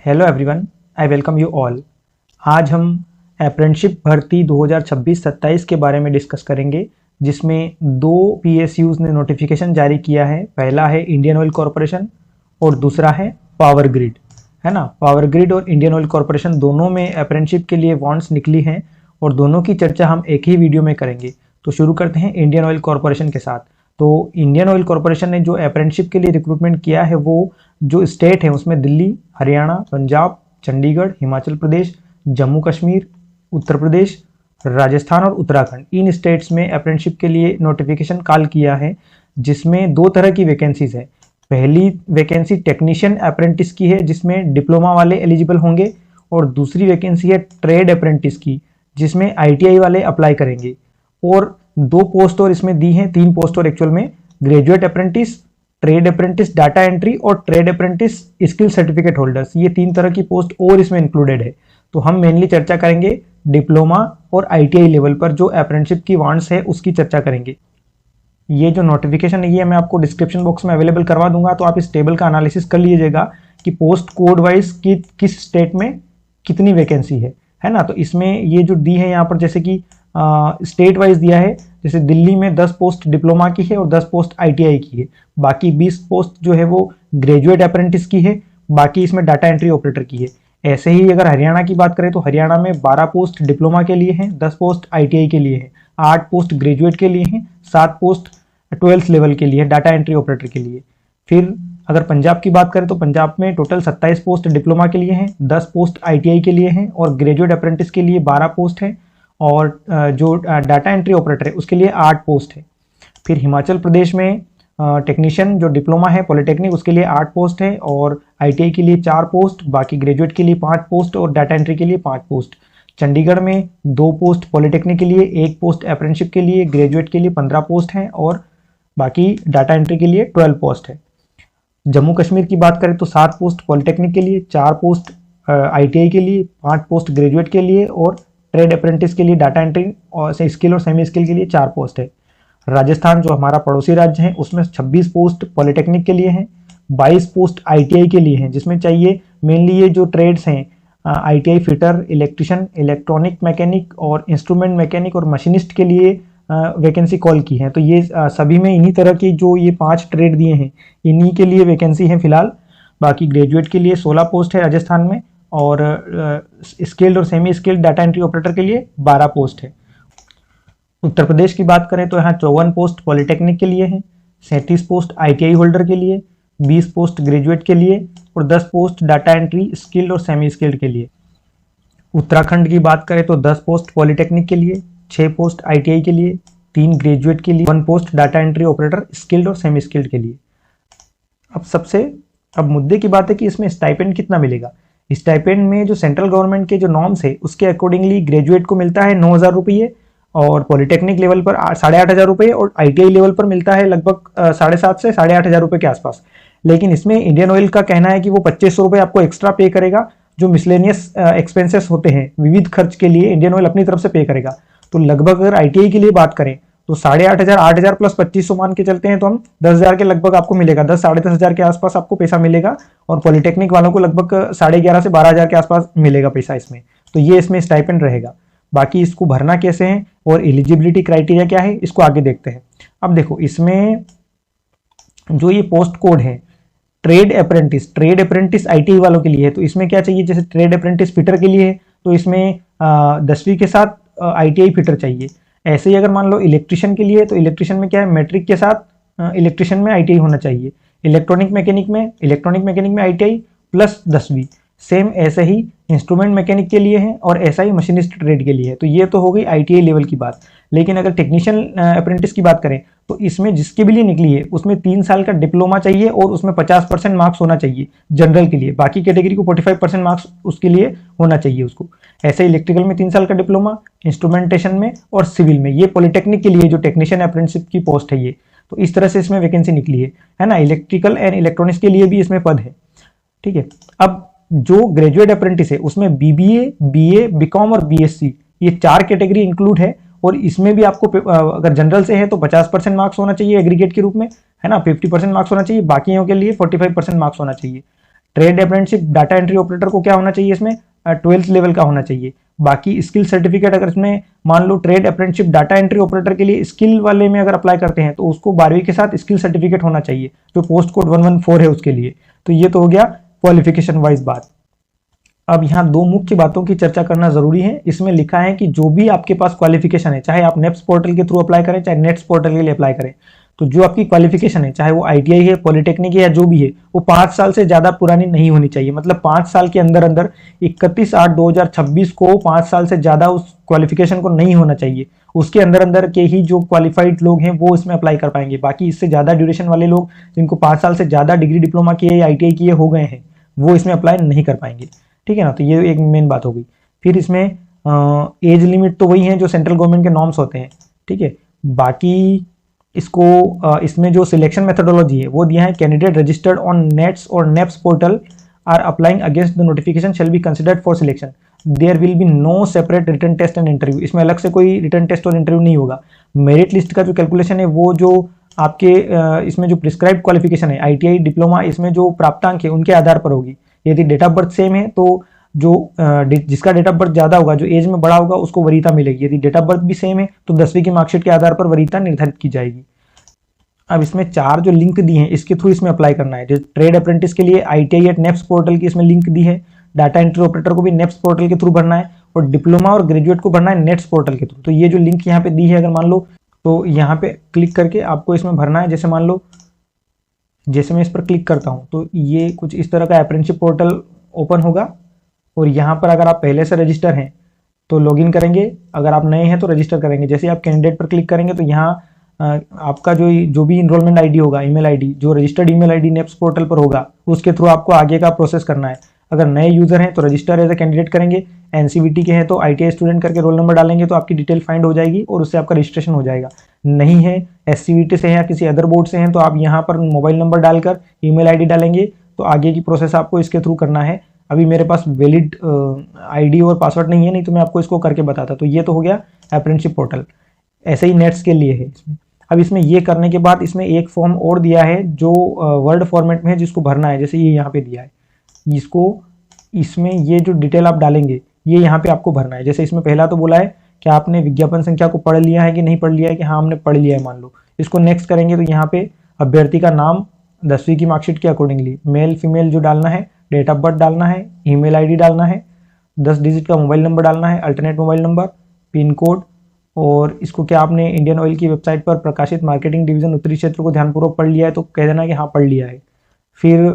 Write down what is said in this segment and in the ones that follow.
Hello everyone, I welcome you all. आज हम apprenticeship भर्ती 2026-27 के बारे में डिस्कस करेंगे, जिसमें दो पीएसयूज़ ने नोटिफिकेशन जारी किया है। पहला है इंडियन ऑयल कॉरपोरेशन और दूसरा है पावर ग्रिड, है ना। पावर ग्रिड और इंडियन ऑयल कॉरपोरेशन दोनों में अप्रेंटिसशिप के लिए वांट्स निकली हैं और दोनों की चर्चा हम एक ही वीडियो में करेंगे। तो शुरू करते हैं इंडियन ऑयल कॉरपोरेशन के साथ। तो इंडियन ऑयल कॉरपोरेशन ने जो अप्रेंटिसशिप के लिए रिक्रूटमेंट किया है, वो जो स्टेट है उसमें दिल्ली, हरियाणा, पंजाब, चंडीगढ़, हिमाचल प्रदेश, जम्मू कश्मीर, उत्तर प्रदेश, राजस्थान और उत्तराखंड, इन स्टेट्स में अप्रेंटिसशिप के लिए नोटिफिकेशन कॉल किया है, जिसमें दो तरह की वैकेंसीज है। पहली वैकेंसी टेक्नीशियन अप्रेंटिस की है, जिसमें डिप्लोमा वाले एलिजिबल होंगे, और दूसरी वैकेंसी है ट्रेड अप्रेंटिस की, जिसमें आईटीआई वाले अप्लाई करेंगे। और दो पोस्ट और इसमें दी हैं, तीन पोस्ट और एक्चुअल में, graduate apprentice, trade apprentice data entry और trade apprentice skill certificate holders, ये तीन तरह की पोस्ट और इसमें इंक्लूडेड है। तो हम मेनली चर्चा करेंगे डिप्लोमा और आईटीआई लेवल पर जो अप्रेंटिसशिप की वांट्स है उसकी चर्चा करेंगे। ये जो नोटिफिकेशन है ये मैं आपको डिस्क्रिप्शन बॉक्स में अवेलेबल करवा दूंगा, तो आप इस टेबल का एनालिसिस कर लीजिएगा कि पोस्ट कोड वाइज किस स्टेट में कितनी वैकेंसी है ना। तो इसमें ये जो दी है यहाँ पर, जैसे कि स्टेट वाइज दिया है, जैसे दिल्ली में 10 पोस्ट डिप्लोमा की है और 10 पोस्ट आईटीआई की है। बाकी 20 पोस्ट जो है वो ग्रेजुएट अप्रेंटिस की है, बाकी इसमें डाटा एंट्री ऑपरेटर की है। ऐसे ही अगर हरियाणा की बात करें तो हरियाणा में 12 पोस्ट डिप्लोमा के लिए हैं, 10 पोस्ट आईटीआई के लिए हैं, 8 पोस्ट ग्रेजुएट के लिए हैं, 7 पोस्ट 12th लेवल के लिए डाटा एंट्री ऑपरेटर के लिए। फिर अगर पंजाब की बात करें तो पंजाब में टोटल 27 पोस्ट डिप्लोमा के लिए हैं, 10 पोस्ट आईटीआई के लिए हैं और ग्रेजुएट अप्रेंटिस के लिए 12 पोस्ट हैं, और जो डाटा एंट्री ऑपरेटर है उसके लिए 8 पोस्ट है। फिर हिमाचल प्रदेश में टेक्नीशियन जो डिप्लोमा है पॉलिटेक्निक, उसके लिए 8 पोस्ट है और आईटीआई के लिए 4 पोस्ट, बाकी ग्रेजुएट के लिए 5 पोस्ट और डाटा एंट्री के लिए 5 पोस्ट। चंडीगढ़ में 2 पोस्ट पॉलिटेक्निक के लिए, 1 पोस्ट अप्रेंटिसशिप के लिए, ग्रेजुएट के लिए 15 पोस्ट हैं और बाकी डाटा एंट्री के लिए 12 पोस्ट है। जम्मू कश्मीर की बात करें तो 7 पोस्ट पॉलिटेक्निक के लिए, 4 पोस्ट आईटीआई के लिए, 5 पोस्ट ग्रेजुएट के लिए और ट्रेड अप्रेंटिस के लिए डाटा एंट्री और स्किल और सेमी स्किल के लिए 4 पोस्ट है। राजस्थान जो हमारा पड़ोसी राज्य है उसमें 26 पोस्ट पॉलिटेक्निक के लिए हैं, 22 पोस्ट आईटीआई के लिए हैं, जिसमें चाहिए मेनली ये जो ट्रेड्स हैं ITI fitter, electrician, electronic mechanic और इंस्ट्रूमेंट मैकेनिक और मशीनिस्ट के लिए वैकेंसी कॉल की है। तो ये सभी में इन्हीं तरह की जो ये 5 ट्रेड दिए हैं इन्हीं के लिए वैकेंसी है फिलहाल। बाकी ग्रेजुएट के लिए 16 पोस्ट है राजस्थान में और स्किल्ड और semi skilled data entry operator के लिए 12 पोस्ट है। उत्तर प्रदेश की बात करें तो यहाँ 54 पोस्ट पॉलिटेक्निक के लिए हैं, 37 पोस्ट आईटीआई होल्डर के लिए, 20 पोस्ट ग्रेजुएट के लिए और 10 पोस्ट डाटा एंट्री स्किल्ड और सेमी स्किल्ड के लिए। उत्तराखंड की बात करें तो 10 पोस्ट पॉलिटेक्निक के लिए, 6 पोस्ट आईटीआई के लिए, 3 ग्रेजुएट के लिए, 1 post data entry operator skilled और सेमी स्किल्ड के लिए। अब मुद्दे की बात है कि इसमें स्टाइपेंड कितना मिलेगा। स्टाइपेंड में जो सेंट्रल गवर्नमेंट के जो नॉर्म्स है उसके अकॉर्डिंगली ग्रेजुएट को मिलता है 9,000 रुपये और पॉलिटेक्निक लेवल पर 8,500 रुपये और आईटीआई लेवल पर मिलता है लगभग 7,500 से 8,500 रुपये के आसपास। लेकिन इसमें इंडियन ऑयल का कहना है कि वो 2,500 रुपये आपको एक्स्ट्रा पे करेगा, जो मिसलेनियस एक्सपेंसेस होते हैं, विविध खर्च के लिए इंडियन ऑयल अपनी तरफ से पे करेगा। तो लगभग अगर आईटीआई के लिए बात करें तो 8,500, 8,000 प्लस 2,500 मान के चलते हैं तो हम 10,000 के लगभग आपको मिलेगा, 10 साढ़े 10,000 के आसपास आपको पैसा मिलेगा और पॉलिटेक्निक वालों को लगभग 11,500 से 12,000 के आसपास मिलेगा पैसा इसमें। तो ये इसमें स्टाइपेंड रहेगा। बाकी इसको भरना कैसे है और एलिजिबिलिटी क्राइटेरिया क्या है इसको आगे देखते हैं। अब देखो इसमें जो ये पोस्ट कोड है ट्रेड अप्रेंटिस आईटीआई वालों के लिए है। तो इसमें क्या चाहिए, जैसे ट्रेड अप्रेंटिस फिटर के लिए है तो इसमें 10वीं के साथ आईटीआई फिटर चाहिए। ऐसे ही अगर मान लो इलेक्ट्रिशियन के लिए, तो इलेक्ट्रिशियन में क्या है, मैट्रिक के साथ इलेक्ट्रिशियन में आईटीआई होना चाहिए। इलेक्ट्रॉनिक मैकेनिक में आईटीआई प्लस 10वीं। सेम ऐसे ही इंस्ट्रूमेंट मैकेनिक के लिए है और ऐसा ही मशीनिस्ट ट्रेड के लिए है। तो ये तो हो गई आईटीआई लेवल की बात। लेकिन अगर टेक्नीशियन अप्रेंटिस की बात करें तो इसमें जिसके भी लिए निकली है उसमें 3 साल का डिप्लोमा चाहिए और उसमें 50% मार्क्स होना चाहिए जनरल के लिए। बाकी कैटेगरी को 45% मार्क्स उसके लिए होना चाहिए उसको। ऐसे इलेक्ट्रिकल में 3 साल का डिप्लोमा, इंस्ट्रूमेंटेशन में और सिविल में। ये पॉलिटेक्निक के लिए जो टेक्नीशियन अप्रेंटिसशिप की पोस्ट है ये। तो इस तरह से इसमें वैकेंसी निकली है ना। इलेक्ट्रिकल एंड इलेक्ट्रॉनिक्स के लिए भी इसमें पद है, ठीक है। अब जो ग्रेजुएट अप्रेंटिस है उसमें बीबीए, बीए, बीकॉम और बीएससी ये 4 कैटेगरी इंक्लूड है और इसमें भी आपको अगर जनरल से है तो 50% मार्क्स होना चाहिए एग्रीगेट के रूप में, है ना। 50% मार्क्स होना चाहिए, बाकियों के लिए 45% मार्क्स होना चाहिए। Trade apprenticeship data entry operator को क्या होना चाहिए, इसमें 12th लेवल का होना चाहिए। बाकी स्किल सर्टिफिकेट अगर इसमें मान लो trade apprenticeship data entry operator के लिए स्किल वाले में अगर अप्लाई करते हैं तो उसको 12वीं के साथ स्किल सर्टिफिकेट होना चाहिए, जो पोस्ट कोड 114 है उसके लिए। तो ये तो हो गया क्वालिफिकेशन वाइज बात। अब यहाँ दो मुख्य बातों की चर्चा करना जरूरी है। इसमें लिखा है कि जो भी आपके पास क्वालिफिकेशन है, चाहे आप नेप्स पोर्टल के थ्रू अप्लाई करें, चाहे नेट्स पोर्टल के लिए अप्लाई करें, तो जो आपकी क्वालिफिकेशन है, चाहे वो आईटीआई है, पॉलिटेक्निक है या जो भी है, वो 5 साल से ज्यादा पुरानी नहीं होनी चाहिए। मतलब 5 साल के अंदर अंदर 31/8/2026 को 5 साल से ज्यादा उस क्वालिफिकेशन को नहीं होना चाहिए। उसके अंदर अंदर के ही जो क्वालिफाइड लोग हैं वो इसमें अप्लाई कर पाएंगे। बाकी इससे ज्यादा ड्यूरेशन वाले लोग जिनको 5 साल से ज्यादा डिग्री डिप्लोमा किए या आईटीआई किए हो गए हैं, वो इसमें अप्लाई नहीं कर पाएंगे। ठीक है ना, तो ये एक मेन बात हो गई। फिर इसमें एज लिमिट तो वही है जो सेंट्रल गवर्नमेंट के नॉर्म्स होते हैं। ठीक है, बाकी इसको इसमें जो सिलेक्शन मेथोडोलॉजी है वो दिया है, कैंडिडेट रजिस्टर्ड ऑन नेट्स और NAPS portal are applying against the notification shall be considered for selection, there will be no separate written test and interview. इसमें अलग से कोई रिटन टेस्ट और इंटरव्यू नहीं होगा। मेरिट लिस्ट का जो कैलकुलेशन है वो जो आपके इसमें जो प्रिस्क्राइब क्वालिफिकेशन है, आईटीआई डिप्लोमा, इसमें जो प्राप्तांक है उनके आधार पर होगी। यदि डेट ऑफ बर्थ सेम है तो जो जिसका डेट ऑफ बर्थ ज्यादा होगा, जो एज में बड़ा होगा, उसको वरीयता मिलेगी। यदि डेट ऑफ बर्थ भी सेम है तो 10वीं की मार्कशीट के आधार पर वरीयता निर्धारित की जाएगी। अब इसमें 4 जो लिंक दिए हैं इसके थ्रू इसमें अप्लाई करना है। जो ट्रेड अप्रेंटिस के लिए आईटीआई एट नेप्स पोर्टल की इसमें लिंक दी है, डाटा एंट्री ऑपरेटर को भी नेप्स पोर्टल के थ्रू भरना है, और डिप्लोमा और ग्रेजुएट को भरना है नेट्स पोर्टल के थ्रू। तो ये जो लिंक यहाँ पे दी है, अगर मान लो तो यहाँ पे क्लिक करके आपको इसमें भरना है। जैसे मान लो, जैसे मैं इस पर क्लिक करता हूँ तो ये कुछ इस तरह का अप्रेंटिसशिप पोर्टल ओपन होगा, और यहाँ पर अगर आप पहले से रजिस्टर हैं तो लॉगिन करेंगे, अगर आप नए हैं तो रजिस्टर करेंगे। जैसे आप कैंडिडेट पर क्लिक करेंगे तो यहाँ आपका जो भी इनरोलमेंट आईडी होगा, ईमेल आईडी, जो registered email ID neps portal पर होगा, उसके थ्रू आपको आगे का प्रोसेस करना है। अगर नए यूजर हैं तो रजिस्टर एज ए कैंडिडेट करेंगे, एनसीवीटी के हैं तो आईटीआई स्टूडेंट करके रोल नंबर डालेंगे तो आपकी डिटेल फाइंड हो जाएगी और उससे आपका रजिस्ट्रेशन हो जाएगा। नहीं है, एससीवीटी से हैं या किसी अदर बोर्ड से हैं, तो आप यहाँ पर मोबाइल नंबर डालकर ईमेल आईडी डालेंगे तो आगे की प्रोसेस आपको इसके थ्रू करना है। अभी मेरे पास वैलिड आईडी और पासवर्ड नहीं है, नहीं तो मैं आपको इसको करके बताता। तो ये तो हो गया अप्रेंटिसशिप पोर्टल, ऐसे ही नेट्स के लिए है इसमें। अब इसमें ये करने के बाद इसमें एक फॉर्म और दिया है जो वर्ड फॉर्मेट में है, जिसको भरना है। जैसे ये यहाँ पे दिया है, इसको इसमें ये जो डिटेल आप डालेंगे ये यहाँ पे आपको भरना है। जैसे इसमें पहला तो बोला है कि आपने विज्ञापन संख्या को पढ़ लिया है कि नहीं पढ़ लिया है, कि हाँ हमने पढ़ लिया है मान लो। इसको नेक्स्ट करेंगे तो यहाँ पे अभ्यर्थी का नाम 10वीं की मार्कशीट के अकॉर्डिंगली, मेल फीमेल जो डालना है, डेट ऑफ बर्थ डालना है, ईमेल आईडी डालना है, 10 डिजिट का मोबाइल नंबर डालना है, alternate mobile number, pin code, और इसको क्या आपने इंडियन ऑयल की वेबसाइट पर प्रकाशित मार्केटिंग डिवीजन उत्तरी क्षेत्र को ध्यानपूर्वक पढ़ लिया है तो कह देना कि हाँ पढ़ लिया है। फिर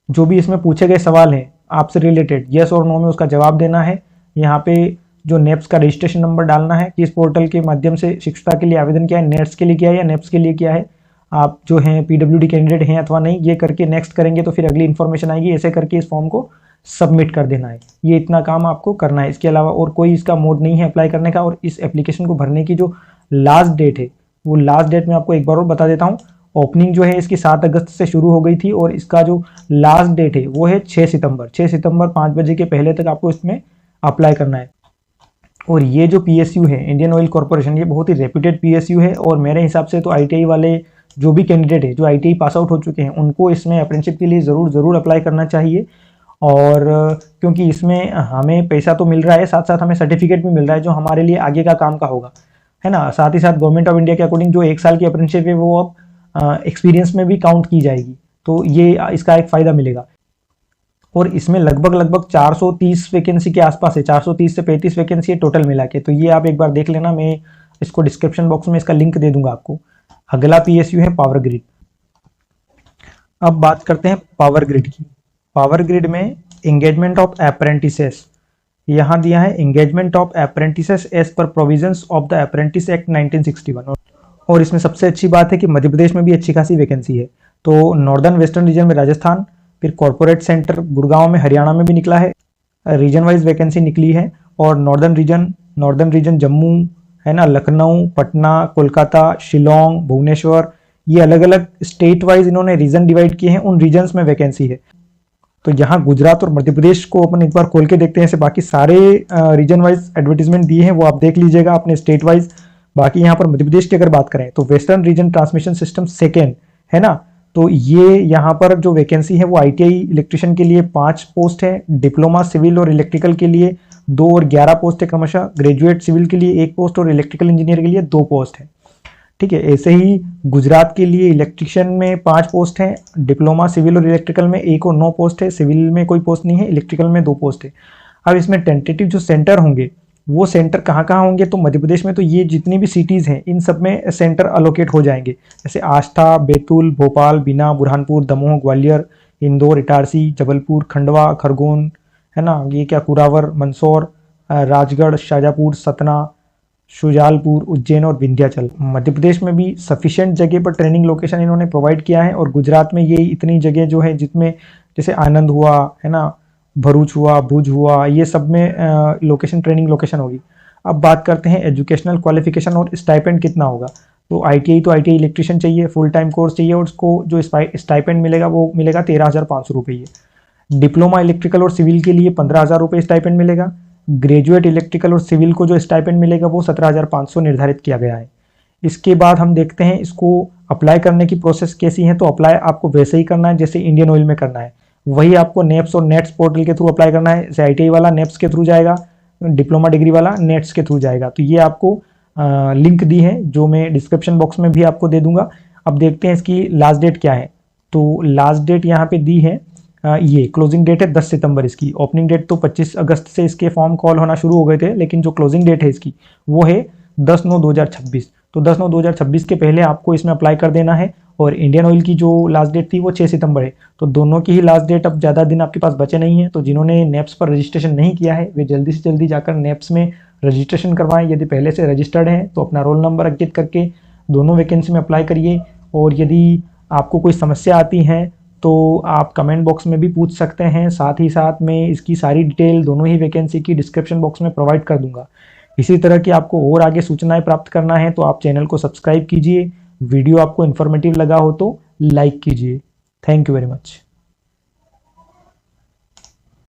जो भी इसमें पूछे गए सवाल हैं आपसे रिलेटेड, यस और नो में उसका जवाब देना है। यहाँ पे जो नेप्स का रजिस्ट्रेशन नंबर डालना है कि इस पोर्टल के माध्यम से शिक्षता के लिए आवेदन किया है, नेट्स के लिए किया है या नेप्स के लिए किया है, आप जो हैं पीडब्ल्यूडी कैंडिडेट हैं अथवा नहीं, ये करके नेक्स्ट करेंगे तो फिर अगली इन्फॉर्मेशन आएगी। ऐसे करके इस फॉर्म को सबमिट कर देना है। ये इतना काम आपको करना है, इसके अलावा और कोई इसका मोड नहीं है अप्लाई करने का। और इस एप्लीकेशन को भरने की जो लास्ट डेट है वो लास्ट डेट मैं आपको एक बार और बता देता हूँ। ओपनिंग जो है इसकी 7 अगस्त से शुरू हो गई थी और इसका जो लास्ट डेट है वो है 6 सितंबर। 6 सितंबर 5 बजे के पहले तक आपको इसमें अप्लाई करना है। और ये जो पीएसयू है इंडियन ऑयल कॉर्पोरेशन, ये बहुत ही रेप्यूटेड पीएसयू है और मेरे हिसाब से तो आईटीआई वाले जो भी कैंडिडेट है जो आईटीआई पास आउट हो चुके हैं उनको इसमें अप्रेंटिसशिप के लिए ज़रूर अप्लाई करना चाहिए। और क्योंकि इसमें हमें पैसा तो मिल रहा है, साथ साथ हमें सर्टिफिकेट भी मिल रहा है जो हमारे लिए आगे का काम का होगा, है ना। साथ ही साथ गवर्नमेंट ऑफ इंडिया के अकॉर्डिंग जो 1 साल की अप्रेंटिसशिप है वो अब एक्सपीरियंस में भी काउंट की जाएगी, तो ये इसका एक फ़ायदा मिलेगा। और इसमें लगभग 430 वैकेंसी के आसपास है, 430 से 35 वैकेंसी है टोटल मिला के। तो ये आप एक बार देख लेना, मैं इसको डिस्क्रिप्शन बॉक्स में इसका लिंक दे दूंगा आपको। अगला पीएसयू है पावर ग्रिड। अब बात करते हैं पावर ग्रिड की। पावर ग्रिड में एंगेजमेंट ऑफ अप्रेंटिसेस यहाँ दिया है, engagement of apprentices as per provisions of the apprentice act 1961। और इसमें सबसे अच्छी बात है कि मध्य प्रदेश में भी अच्छी खासी वैकेंसी है। तो नॉर्दर्न वेस्टर्न रीजन में राजस्थान, फिर कॉर्पोरेट सेंटर गुड़गांव में हरियाणा में भी निकला है, रीजन वाइज वैकेंसी निकली है। और नॉर्दर्न रीजन जम्मू है ना, लखनऊ, पटना, कोलकाता, शिलोंग, भुवनेश्वर, ये अलग अलग स्टेट वाइज इन्होंने रीजन डिवाइड किए हैं, उन रीजन्स में वैकेंसी है। तो यहाँ गुजरात और मध्य प्रदेश को अपन एक बार खोल के देखते हैं। ऐसे बाकी सारे रीजन वाइज एडवर्टीजमेंट दिए हैं वो आप देख लीजिएगा अपने स्टेट वाइज। बाकी यहाँ पर मध्य प्रदेश की अगर बात करें तो western region transmission system second है ना, तो ये यहाँ पर जो वैकेंसी है वो आईटीआई इलेक्ट्रिशियन के लिए 5 पोस्ट है, डिप्लोमा सिविल और इलेक्ट्रिकल के लिए 2 और 11 पोस्ट है क्रमशः, ग्रेजुएट सिविल के लिए 1 पोस्ट और इलेक्ट्रिकल इंजीनियर के लिए 2 पोस्ट है। ठीक है, ऐसे ही गुजरात के लिए इलेक्ट्रिशियन में 5 पोस्ट है, डिप्लोमा सिविल और इलेक्ट्रिकल में 1 और 9 पोस्ट है, सिविल में कोई पोस्ट नहीं है, इलेक्ट्रिकल में 2 पोस्ट है। अब इसमें टेंटेटिव जो सेंटर होंगे वो सेंटर कहाँ कहाँ होंगे, तो मध्य प्रदेश में तो ये जितनी भी सिटीज़ हैं इन सब में सेंटर अलोकेट हो जाएंगे, जैसे आष्टा, बैतूल, भोपाल, बीना, बुरहानपुर, दमोह, ग्वालियर, इंदौर, इटारसी, जबलपुर, खंडवा, खरगोन, है ना, ये क्या कुरावर, मंदसौर, राजगढ़, शाजापुर, सतना, शुजालपुर, उज्जैन और विंध्याचल। मध्य प्रदेश में भी सफिशिएंट जगह पर ट्रेनिंग लोकेशन इन्होंने प्रोवाइड किया है, और गुजरात में ये इतनी जगह जो है जिसमें जैसे आनंद हुआ, है ना, भरूच हुआ, भुज हुआ, ये सब में लोकेशन ट्रेनिंग लोकेशन होगी। अब बात करते हैं एजुकेशनल क्वालिफिकेशन और स्टाइपेंड कितना होगा। तो आईटीआई इलेक्ट्रिशियन चाहिए, फुल टाइम कोर्स चाहिए, और उसको जो स्टाइपेंड मिलेगा वो मिलेगा 13,500 रुपये। डिप्लोमा इलेक्ट्रिकल और सिविल के लिए 15,000 रुपये स्टाइपेंड मिलेगा। ग्रेजुएट इलेक्ट्रिकल और सिविल को जो स्टाइपेंड मिलेगा वो 17,500 निर्धारित किया गया है। इसके बाद हम देखते हैं इसको अप्लाई करने की प्रोसेस कैसी है। तो अप्लाई आपको वैसे ही करना है जैसे इंडियन ऑयल में करना है, वही आपको नेप्स और नेट्स पोर्टल के थ्रू अप्लाई करना है। जैसे आईटीआई वाला नेप्स के थ्रू जाएगा, डिप्लोमा डिग्री वाला नेट्स के थ्रू जाएगा। तो ये आपको लिंक दी है जो मैं डिस्क्रिप्शन बॉक्स में भी आपको दे दूंगा। अब देखते हैं इसकी लास्ट डेट क्या है। तो लास्ट डेट यहाँ पे दी है, ये क्लोजिंग डेट है 10 सितंबर इसकी। ओपनिंग डेट तो 25 अगस्त से इसके फॉर्म कॉल होना शुरू हो गए थे, लेकिन जो क्लोजिंग डेट है इसकी वो है 10/9/2026। तो 10/9/2026 के पहले आपको इसमें अप्लाई कर देना है। और इंडियन ऑयल की जो लास्ट डेट थी वो 6 सितंबर है। तो दोनों की ही लास्ट डेट, अब ज़्यादा दिन आपके पास बचे नहीं है। तो जिन्होंने नेप्स पर रजिस्ट्रेशन नहीं किया है वे जल्दी से जल्दी जाकर नेप्स में रजिस्ट्रेशन करवाएं। यदि पहले से रजिस्टर्ड हैं तो अपना रोल नंबर अंकित करके दोनों वैकेंसी में अप्लाई करिए। और यदि आपको कोई समस्या आती है तो आप कमेंट बॉक्स में भी पूछ सकते हैं। साथ ही साथ मैं इसकी सारी डिटेल दोनों ही वैकेंसी की डिस्क्रिप्शन बॉक्स में प्रोवाइड कर दूंगा। इसी तरह की आपको और आगे सूचनाएं प्राप्त करना है तो आप चैनल को सब्सक्राइब कीजिए। वीडियो आपको इन्फॉर्मेटिव लगा हो तो लाइक कीजिए। Thank you very much.